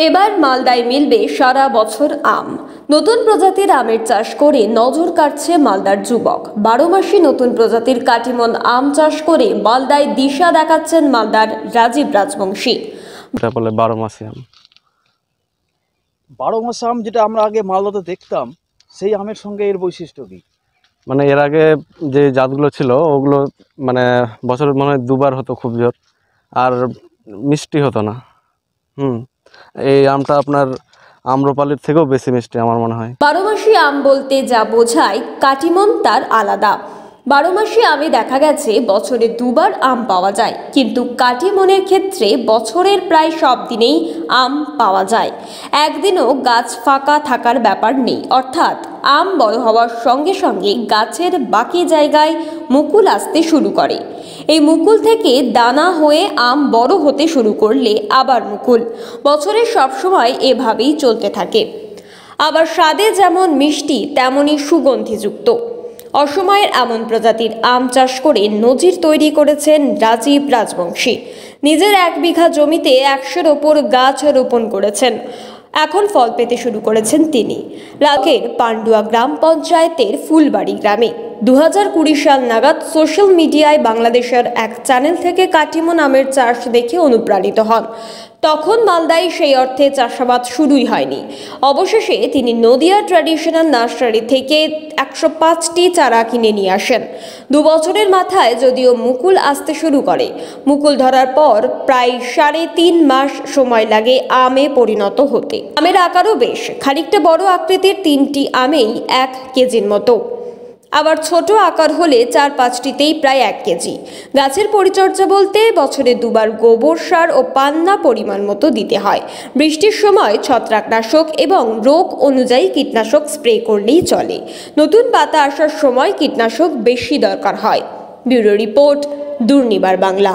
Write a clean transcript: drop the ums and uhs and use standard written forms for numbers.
এবার মালদায় মিলবে সারা বছর আম। নতুন প্রজাতির আমের চাষ করে নজর কাটছে মালদার যুবক। 12 মাসে নতুন প্রজাতির কাটিমন আম চাষ করে মালদায় দিশা দেখাচ্ছেন মালদার রাজীব রাজবংশী। এটা বলে 12 মাসে আম। 12 মাসে আম যেটা আমরা আগে মালদাতে দেখতাম, সেই আমের সঙ্গে এর বৈশিষ্ট্য কি? মানে এর আগে যে জাতগুলো ছিল ওগুলো মানে বছরে মনে হয় দুবার হতো খুব জোর, আর মিষ্টি হতো না। এই আমটা আপনার আম্রপালির থেকেও বেশি মিষ্টি আমার মনে হয়। 12 মাসে আম বলতে যা বোঝায় কাটিমন তার আলাদা। 12 মাসে আমে দেখা গেছে বছরে দুবার আম পাওয়া যায়, কিন্তু কাটিমনের ক্ষেত্রে বছরের প্রায় সব দিনেই আম পাওয়া যায়। একদিনও গাছ ফাঁকা থাকার ব্যাপার নেই, অর্থাৎ আম বড় হওয়ার সঙ্গে সঙ্গে গাছের বাকি জায়গায় মুকুল আসতে শুরু করে। এই মুকুল থেকে দানা হয়ে আম বড় হতে শুরু করলে আবার মুকুল। বছরের সবসময় এভাবেই চলতে থাকে। আবার স্বাদে যেমন মিষ্টি তেমনই সুগন্ধিযুক্ত। অসময়ের এমন প্রজাতির আম চাষ করে নজির তৈরি করেছেন রাজীব রাজবংশী। নিজের 1 বিঘা জমিতে 100-এর ওপর গাছ রোপণ করেছেন। এখন ফল পেতে শুরু করেছেন তিনি। রাকের পান্ডুয়া গ্রাম পঞ্চায়েতের ফুলবাড়ি গ্রামে 2020 সাল নাগাদ সোশ্যাল মিডিয়ায় বাংলাদেশের এক চ্যানেল থেকে কাটিমন আমের চাষ দেখে অনুপ্রাণিত হন। তখন মালদায় সেই অর্থে চাষাবাদ শুরুই হয়নি। অবশেষে তিনি নদিয়া ট্র্যাডিশনাল নার্সারি থেকে 105টি চারা কিনে নিয়ে আসেন। 2 বছরের মাথায় যদিও মুকুল আসতে শুরু করে, মুকুল ধরার পর প্রায় 3.5 মাস সময় লাগে আমে পরিণত হতে। আমের আকারও বেশ খানিকটা বড় আকৃতির, 3টি আমেই 1 কেজির মতো। আবার ছোট আকার হলে 4-5টিতেই প্রায় 1 কেজি। গাছের পরিচর্যা বলতে বছরে 2 বার গোবর সার ও পান্না পরিমাণ মতো দিতে হয়। বৃষ্টির সময় ছত্রাকনাশক এবং রোগ অনুযায়ী কীটনাশক স্প্রে করলেই চলে। নতুন পাতা আসার সময় কীটনাশক বেশি দরকার হয়। Bureau report, Durnibar Bangla.